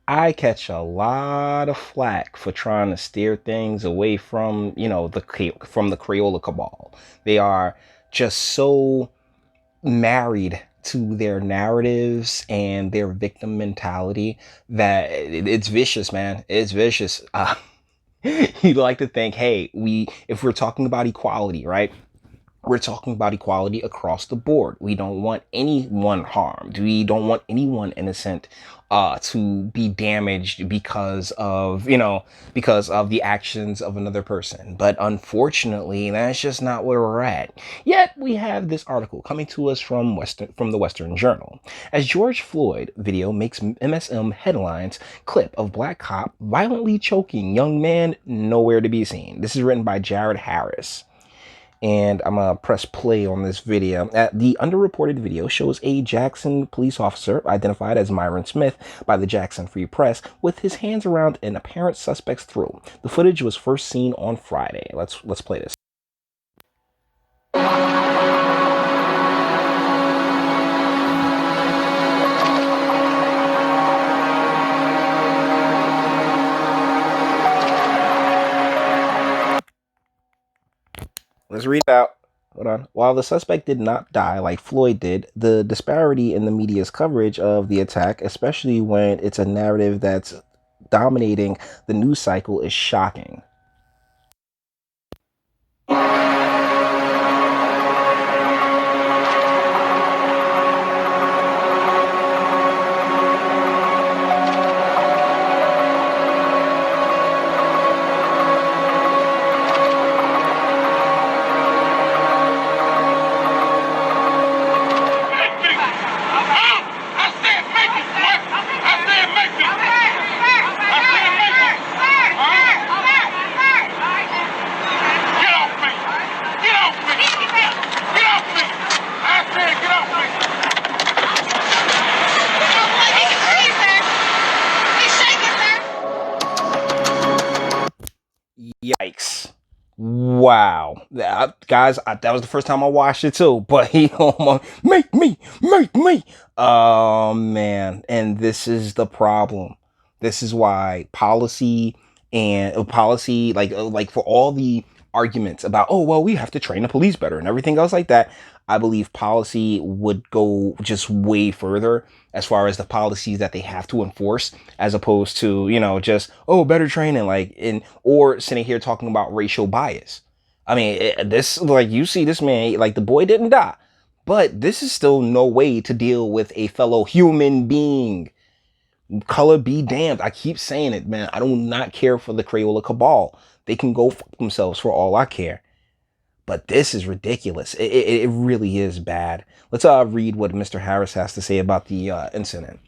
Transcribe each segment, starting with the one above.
I catch a lot of flack for trying to steer things away from, from the Crayola cabal. They are just so married to their narratives and their victim mentality that it's vicious, man. It's vicious. You'd like to think, hey, if we're talking about equality, right? We're talking about equality across the board. We don't want anyone harmed. We don't want anyone innocent to be damaged because of the actions of another person. But unfortunately, that's just not where we're at. Yet we have this article coming to us from the Western Journal. As George Floyd video makes MSM headlines, clip of black cop violently choking young man nowhere to be seen. This is written by Jared Harris. And I'm gonna press play on this video. The underreported video shows a Jackson police officer identified as Myron Smith by the Jackson Free Press with his hands around an apparent suspect's throat. The footage was first seen on Friday. Let's play this. Let's read it out. Hold on. While the suspect did not die like Floyd did, the disparity in the media's coverage of the attack, especially when it's a narrative that's dominating the news cycle, is shocking. Yikes. Wow. Guys, that was the first time I watched it too, but he almost make me. Oh man. And this is the problem. This is why policy, like for all the arguments about, oh well, we have to train the police better and everything else like that, I believe policy would go just way further as far as the policies that they have to enforce, as opposed to, just, oh, better training, or sitting here talking about racial bias. I mean, this, like, you see this man, like, the boy didn't die, but this is still no way to deal with a fellow human being. Color be damned. I keep saying it, man. I do not care for the Crayola cabal. They can go fuck themselves for all I care. But this is ridiculous. It really is bad. Let's read what Mr. Harris has to say about the incident.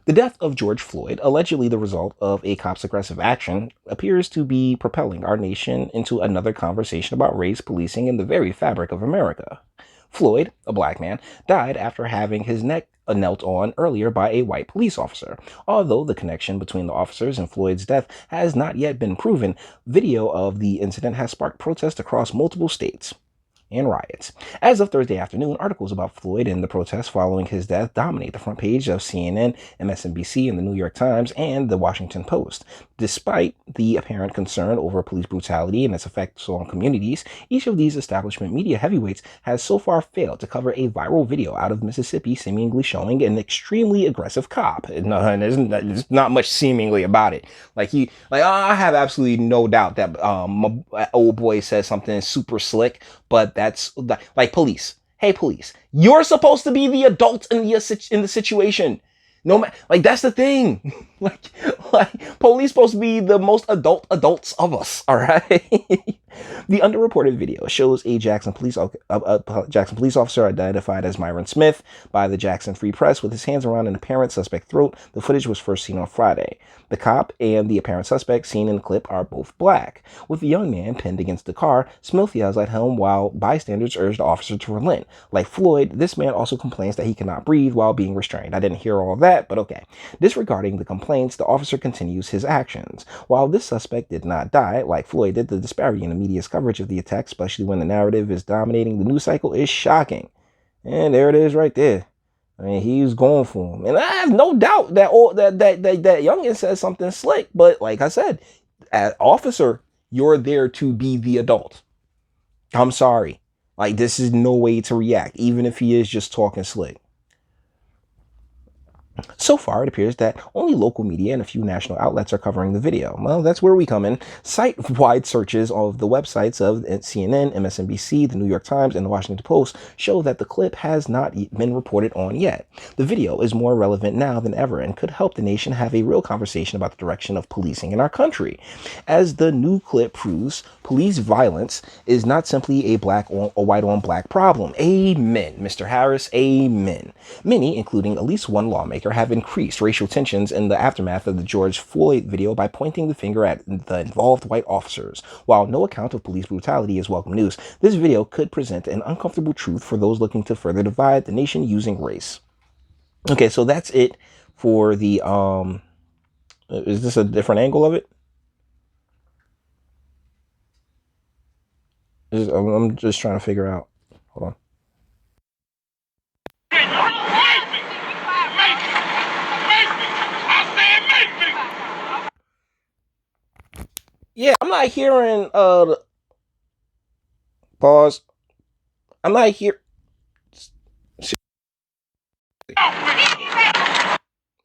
The death of George Floyd, allegedly the result of a cop's aggressive action, appears to be propelling our nation into another conversation about race, policing, and the very fabric of America. Floyd, a black man, died after having his neck knelt on earlier by a white police officer. Although the connection between the officers and Floyd's death has not yet been proven, video of the incident has sparked protests across multiple states and riots. As of Thursday afternoon, articles about Floyd and the protests following his death dominate the front page of CNN, MSNBC, and the New York Times and the Washington Post. Despite the apparent concern over police brutality and its effects on communities, each of these establishment media heavyweights has so far failed to cover a viral video out of Mississippi seemingly showing an extremely aggressive cop. And there's not much seemingly about it. I have absolutely no doubt that my old boy says something super slick, but that's like police. Hey, police, you're supposed to be the adults in the situation. No man, like that's the thing. like police supposed to be the most adults of us. All right. The underreported video shows a Jackson police officer identified as Myron Smith by the Jackson Free Press with his hands around an apparent suspect's throat. The footage was first seen on Friday. The cop and the apparent suspect seen in the clip are both black. With the young man pinned against the car, Smith yells at him while bystanders urge the officer to relent. Like Floyd, this man also complains that he cannot breathe while being restrained. I didn't hear all that, but okay. Disregarding the complaints, the officer continues his actions. While this suspect did not die, like Floyd did, the disparity in the media's coverage of the attack, especially when the narrative is dominating the news cycle, is shocking. And there it is right there. I mean, he was going for him, and I have no doubt that youngin said something slick. But like I said, as officer, you're there to be the adult. I'm sorry, like this is no way to react, even if he is just talking slick. So far, it appears that only local media and a few national outlets are covering the video. Well, that's where we come in. Site-wide searches of the websites of CNN, MSNBC, the New York Times, and the Washington Post show that the clip has not been reported on yet. The video is more relevant now than ever and could help the nation have a real conversation about the direction of policing in our country. As the new clip proves, police violence is not simply a white-on-black problem. Amen, Mr. Harris, amen. Many, including at least one lawmaker, have increased racial tensions in the aftermath of the George Floyd video by pointing the finger at the involved white officers. While no account of police brutality is welcome news, this video could present an uncomfortable truth for those looking to further divide the nation using race. Okay, so that's it for the is this a different angle of it? I'm just trying to figure out. Hold on. Yeah, I'm not hearing pause. I'm not here.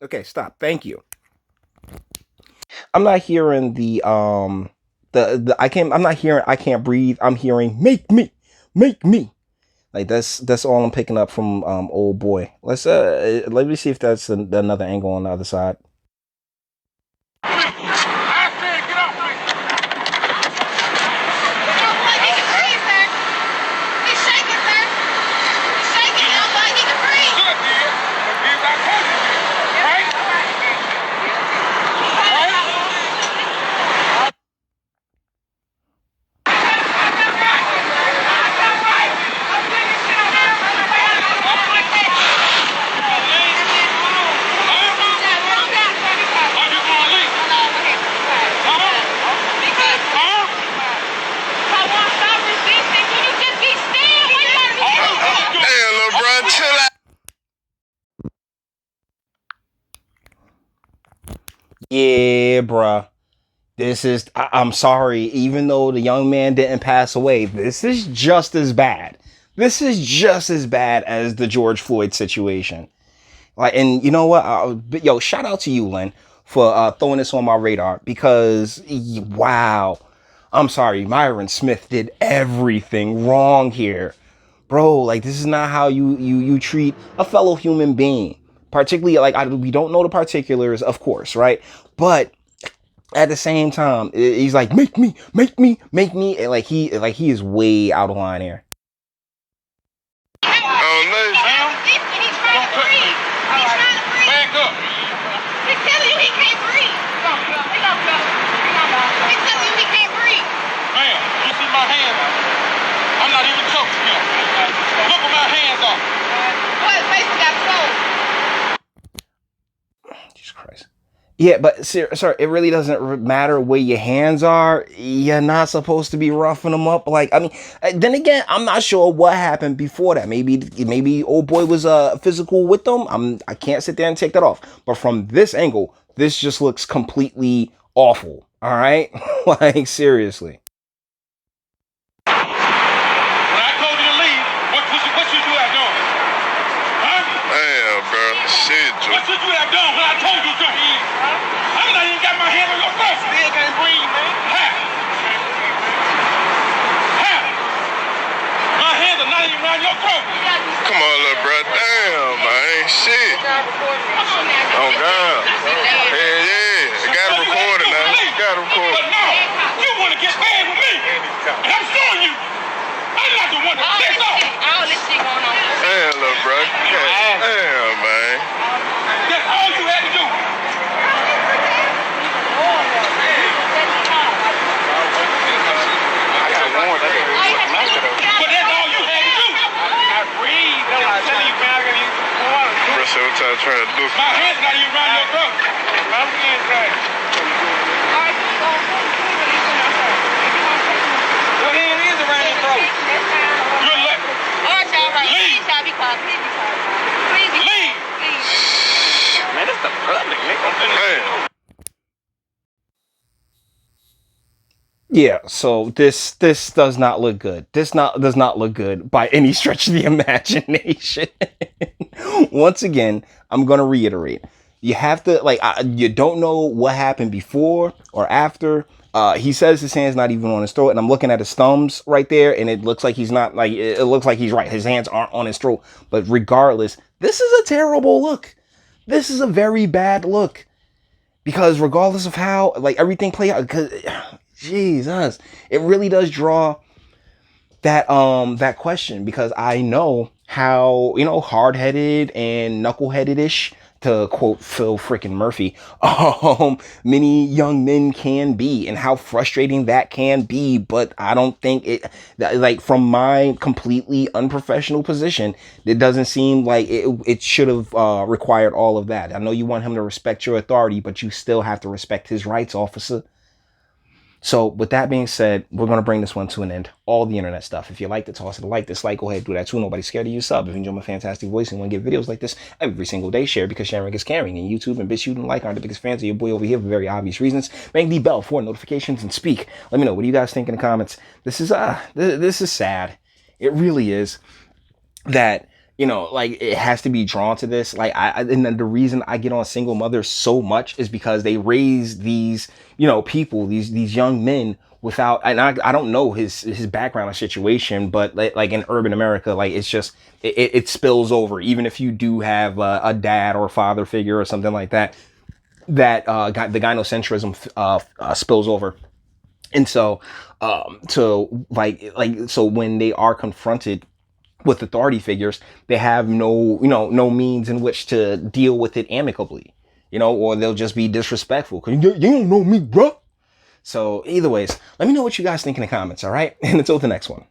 Okay, stop. Thank you. I'm not hearing I'm not hearing I can't breathe. I'm hearing make me. Like that's all I'm picking up from old boy. Let me see if that's another angle on the other side. Yeah, bruh. I'm sorry, even though the young man didn't pass away, this is just as bad. This is just as bad as the George Floyd situation. Like, and you know what? Yo, shout out to you, Lynn, for throwing this on my radar because, wow. I'm sorry, Myron Smith did everything wrong here. Bro, like, this is not how you treat a fellow human being. Particularly, like, we don't know the particulars, of course, right? But at the same time, he's like, make me, and like he is way out of line here. Jesus Christ. Yeah, but sir, it really doesn't matter where your hands are. You're not supposed to be roughing them up. Like, I mean, then again, I'm not sure what happened before that. Maybe old boy was physical with them. I can't sit there and take that off. But from this angle, this just looks completely awful. All right, like seriously. What should you have done when I told you to? I'm not even got my hand on your throat. Still can't breathe, man. How? My hands are not even around your throat. Come on, little bro. Damn, man. Shit. Oh, God. Yeah. Got to record it now. Got to record it. But no, you want to get mad with me. And I'm showing you. I'm not the one to piss off. All this shit going on. Damn, little bro. Damn, man. That's all you had to do. But that's all you had to do. I breathe. I'm telling you, man, I gotta use the water. What I'm trying to do? My hand's not even around your throat. My hand's right. Your hand is around your throat. You're left. Leave. Leave. Man, it's the public, nigga. Yeah, so this does not look good. This does not look good by any stretch of the imagination. Once again, I'm gonna reiterate: you have to you don't know what happened before or after. He says his hand's not even on his throat, and I'm looking at his thumbs right there, and it looks like he's not like it looks like he's right. His hands aren't on his throat, but regardless, this is a terrible look. This is a very bad look because regardless of how everything play out, because Jesus, it really does draw that question because I know how hard-headed and knuckleheaded-ish, to quote Phil frickin' Murphy, many young men can be and how frustrating that can be. But I don't think from my completely unprofessional position, it doesn't seem like it should have required all of that. I know you want him to respect your authority, but you still have to respect his rights, officer. So with that being said, we're going to bring this one to an end. All the internet stuff. If you like to toss it a like, dislike, go ahead, do that too. Nobody's scared of you. Sub. If you enjoy my fantastic voice and want to get videos like this every single day, share because sharing is caring. And YouTube and Bitchute and like aren't the biggest fans of your boy over here for very obvious reasons. Ring the bell for notifications and speak. Let me know. What do you guys think in the comments? This is sad. It really is. That it has to be drawn to this. And the reason I get on single mothers so much is because they raise these people, these young men without, and I don't know his background or situation, but like in urban America, it's just it spills over. Even if you do have a dad or father figure or something like that, that the gynocentrism spills over. And so so when they are confronted with authority figures, they have no means in which to deal with it amicably, or they'll just be disrespectful because you don't know me, bro. So either ways, let me know what you guys think in the comments. All right. And until the next one.